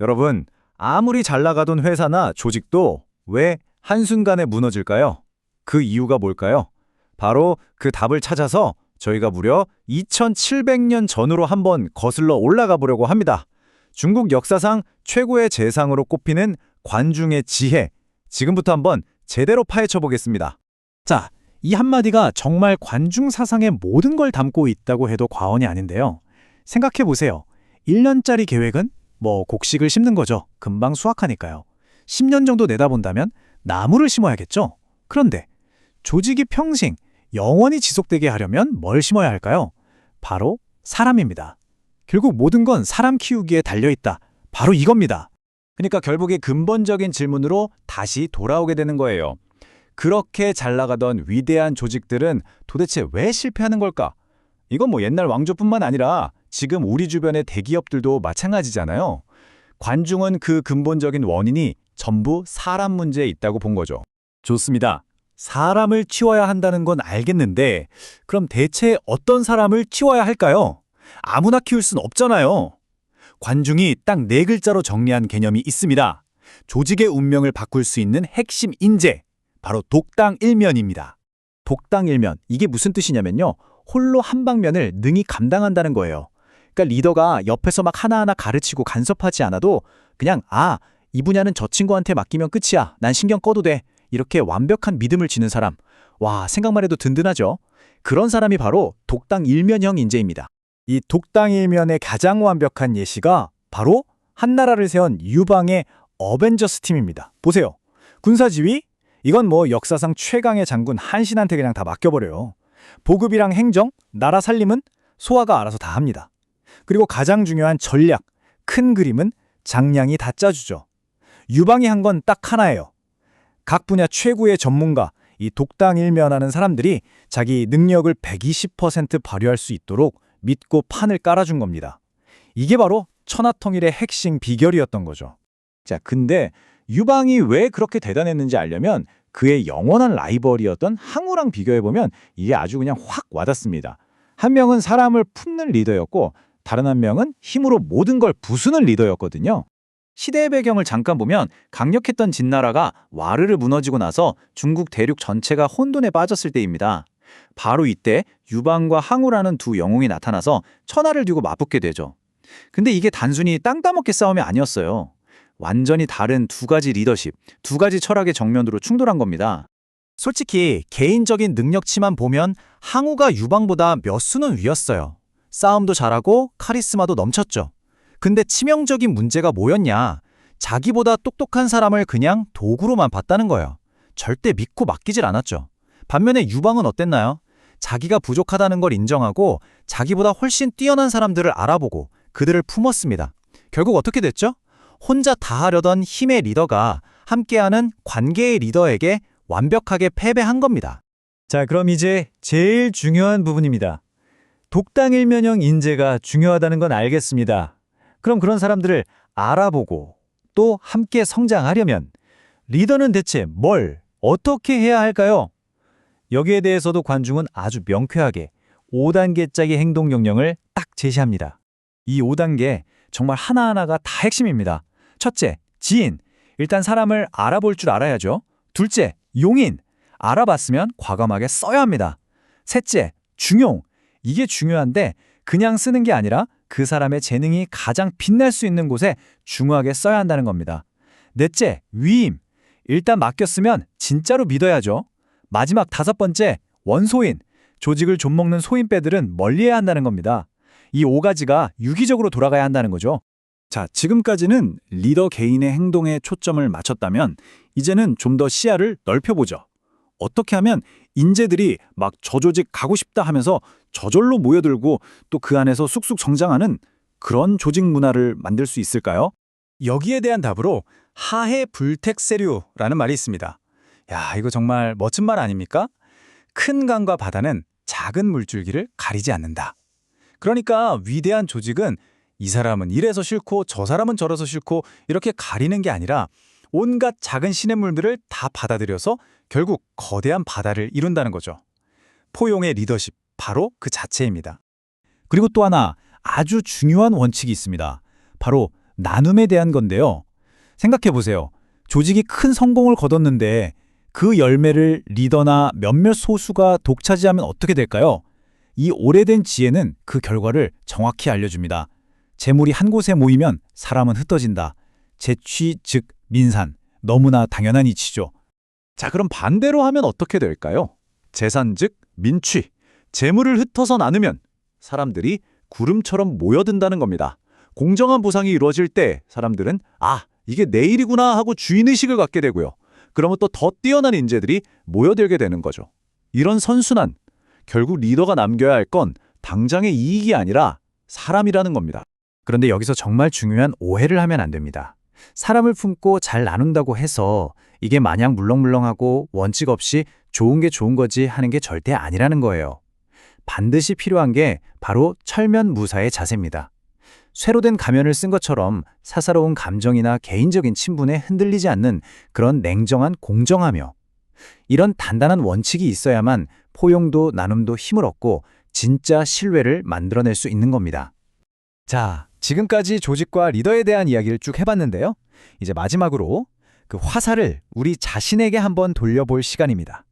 여러분, 아무리 잘 나가던 회사나 조직도 왜 한순간에 무너질까요? 그 이유가 뭘까요? 바로 그 답을 찾아서 저희가 무려 2700년 전으로 한번 거슬러 올라가 보려고 합니다. 중국 역사상 최고의 재상으로 꼽히는 관중의 지혜, 지금부터 한번 제대로 파헤쳐 보겠습니다. 자, 이 한마디가 정말 관중 사상의 모든 걸 담고 있다고 해도 과언이 아닌데요. 생각해 보세요. 1년짜리 계획은 곡식을 심는 거죠. 금방 수확하니까요. 10년 정도 내다본다면 나무를 심어야겠죠. 그런데 조직이 평생 영원히 지속되게 하려면 뭘 심어야 할까요? 바로 사람입니다. 결국 모든 건 사람 키우기에 달려있다. 바로 이겁니다. 그러니까 결국에 근본적인 질문으로 다시 돌아오게 되는 거예요. 그렇게 잘 나가던 위대한 조직들은 도대체 왜 실패하는 걸까? 이건 옛날 왕조뿐만 아니라 지금 우리 주변의 대기업들도 마찬가지잖아요. 관중은 그 근본적인 원인이 전부 사람 문제에 있다고 본 거죠. 좋습니다. 사람을 키워야 한다는 건 알겠는데 그럼 대체 어떤 사람을 키워야 할까요? 아무나 키울 순 없잖아요. 관중이 딱 네 글자로 정리한 개념이 있습니다. 조직의 운명을 바꿀 수 있는 핵심 인재, 바로 독당일면입니다. 독당일면, 이게 무슨 뜻이냐면요. 홀로 한 방면을 능히 감당한다는 거예요. 그러니까 리더가 옆에서 막 하나하나 가르치고 간섭하지 않아도 그냥 이 분야는 저 친구한테 맡기면 끝이야. 난 신경 꺼도 돼. 이렇게 완벽한 믿음을 지는 사람. 와, 생각만 해도 든든하죠. 그런 사람이 바로 독당일면형 인재입니다. 이 독당일면의 가장 완벽한 예시가 바로 한나라를 세운 유방의 어벤져스 팀입니다. 보세요. 군사지휘? 이건 역사상 최강의 장군 한신한테 그냥 다 맡겨버려요. 보급이랑 행정, 나라 살림은 소아가 알아서 다 합니다. 그리고 가장 중요한 전략, 큰 그림은 장량이 다 짜주죠. 유방이 한 건 딱 하나예요. 각 분야 최고의 전문가, 이 독당일면하는 사람들이 자기 능력을 120% 발휘할 수 있도록 믿고 판을 깔아준 겁니다. 이게 바로 천하통일의 핵심 비결이었던 거죠. 자, 근데 유방이 왜 그렇게 대단했는지 알려면 그의 영원한 라이벌이었던 항우랑 비교해보면 이게 아주 그냥 확 와닿습니다. 한 명은 사람을 품는 리더였고 다른 한 명은 힘으로 모든 걸 부수는 리더였거든요. 시대의 배경을 잠깐 보면 강력했던 진나라가 와르르 무너지고 나서 중국 대륙 전체가 혼돈에 빠졌을 때입니다. 바로 이때 유방과 항우라는 두 영웅이 나타나서 천하를 두고 맞붙게 되죠. 근데 이게 단순히 땅 따먹기 싸움이 아니었어요. 완전히 다른 두 가지 리더십, 두 가지 철학의 정면으로 충돌한 겁니다. 솔직히 개인적인 능력치만 보면 항우가 유방보다 몇 수는 위였어요. 싸움도 잘하고 카리스마도 넘쳤죠. 근데 치명적인 문제가 뭐였냐? 자기보다 똑똑한 사람을 그냥 도구로만 봤다는 거예요. 절대 믿고 맡기질 않았죠. 반면에 유방은 어땠나요? 자기가 부족하다는 걸 인정하고 자기보다 훨씬 뛰어난 사람들을 알아보고 그들을 품었습니다. 결국 어떻게 됐죠? 혼자 다 하려던 힘의 리더가 함께하는 관계의 리더에게 완벽하게 패배한 겁니다. 자, 그럼 이제 제일 중요한 부분입니다. 독당일면형 인재가 중요하다는 건 알겠습니다. 그럼 그런 사람들을 알아보고 또 함께 성장하려면 리더는 대체 뭘, 어떻게 해야 할까요? 여기에 대해서도 관중은 아주 명쾌하게 5단계짜리 행동 역량을 딱 제시합니다. 이 5단계 정말 하나하나가 다 핵심입니다. 첫째, 지인. 일단 사람을 알아볼 줄 알아야죠. 둘째, 용인. 알아봤으면 과감하게 써야 합니다. 셋째, 중용. 이게 중요한데 그냥 쓰는 게 아니라 그 사람의 재능이 가장 빛날 수 있는 곳에 중요하게 써야 한다는 겁니다. 넷째, 위임. 일단 맡겼으면 진짜로 믿어야죠. 마지막 다섯 번째, 원소인. 조직을 좀먹는 소인배들은 멀리해야 한다는 겁니다. 이 5가지가 유기적으로 돌아가야 한다는 거죠. 자, 지금까지는 리더 개인의 행동에 초점을 맞췄다면 이제는 좀 더 시야를 넓혀보죠. 어떻게 하면 인재들이 막 저 조직 가고 싶다 하면서 저절로 모여들고 또 그 안에서 쑥쑥 성장하는 그런 조직 문화를 만들 수 있을까요? 여기에 대한 답으로 하해 불택세류라는 말이 있습니다. 야, 이거 정말 멋진 말 아닙니까? 큰 강과 바다는 작은 물줄기를 가리지 않는다. 그러니까 위대한 조직은 이 사람은 이래서 싫고 저 사람은 저래서 싫고 이렇게 가리는 게 아니라 온갖 작은 시냇물들을 다 받아들여서 결국 거대한 바다를 이룬다는 거죠. 포용의 리더십, 바로 그 자체입니다. 그리고 또 하나 아주 중요한 원칙이 있습니다. 바로 나눔에 대한 건데요. 생각해 보세요. 조직이 큰 성공을 거뒀는데 그 열매를 리더나 몇몇 소수가 독차지하면 어떻게 될까요? 이 오래된 지혜는 그 결과를 정확히 알려줍니다. 재물이 한 곳에 모이면 사람은 흩어진다. 재취, 즉 민산. 너무나 당연한 이치죠. 자, 그럼 반대로 하면 어떻게 될까요? 재산, 즉 민취. 재물을 흩어서 나누면 사람들이 구름처럼 모여든다는 겁니다. 공정한 보상이 이루어질 때 사람들은 이게 내 일이구나 하고 주인의식을 갖게 되고요. 그러면 또 더 뛰어난 인재들이 모여들게 되는 거죠. 이런 선순환, 결국 리더가 남겨야 할 건 당장의 이익이 아니라 사람이라는 겁니다. 그런데 여기서 정말 중요한 오해를 하면 안 됩니다. 사람을 품고 잘 나눈다고 해서 이게 마냥 물렁물렁하고 원칙 없이 좋은 게 좋은 거지 하는 게 절대 아니라는 거예요. 반드시 필요한 게 바로 철면무사의 자세입니다. 쇠로 된 가면을 쓴 것처럼 사사로운 감정이나 개인적인 친분에 흔들리지 않는 그런 냉정한 공정하며 이런 단단한 원칙이 있어야만 포용도 나눔도 힘을 얻고 진짜 신뢰를 만들어낼 수 있는 겁니다. 자, 지금까지 조직과 리더에 대한 이야기를 쭉 해봤는데요. 이제 마지막으로 그 화살을 우리 자신에게 한번 돌려볼 시간입니다.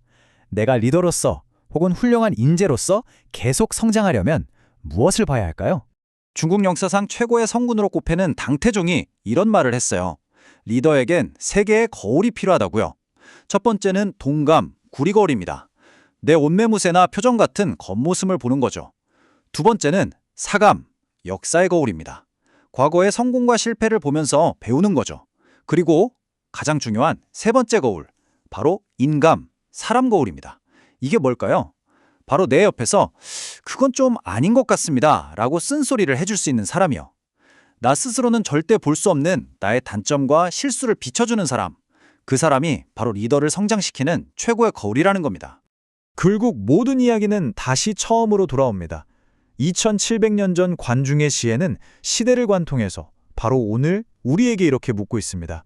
내가 리더로서 혹은 훌륭한 인재로서 계속 성장하려면 무엇을 봐야 할까요? 중국 역사상 최고의 성군으로 꼽히는 당태종이 이런 말을 했어요. 리더에겐 세 개의 거울이 필요하다고요. 첫 번째는 동감, 구리거울입니다. 내 옷매무새나 표정 같은 겉모습을 보는 거죠. 두 번째는 사감, 역사의 거울입니다. 과거의 성공과 실패를 보면서 배우는 거죠. 그리고 가장 중요한 세 번째 거울, 바로 인감, 사람 거울입니다. 이게 뭘까요? 바로 내 옆에서 그건 좀 아닌 것 같습니다 라고 쓴소리를 해줄 수 있는 사람이요. 나 스스로는 절대 볼 수 없는 나의 단점과 실수를 비춰주는 사람. 그 사람이 바로 리더를 성장시키는 최고의 거울이라는 겁니다. 결국 모든 이야기는 다시 처음으로 돌아옵니다. 2700년 전 관중의 시에는 시대를 관통해서 바로 오늘 우리에게 이렇게 묻고 있습니다.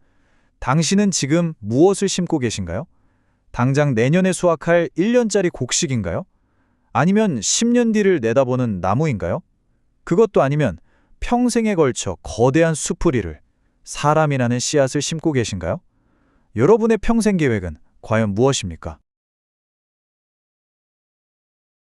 당신은 지금 무엇을 심고 계신가요? 당장 내년에 수확할 1년짜리 곡식인가요? 아니면 10년 뒤를 내다보는 나무인가요? 그것도 아니면 평생에 걸쳐 거대한 수풀이를 사람이라는 씨앗을 심고 계신가요? 여러분의 평생 계획은 과연 무엇입니까?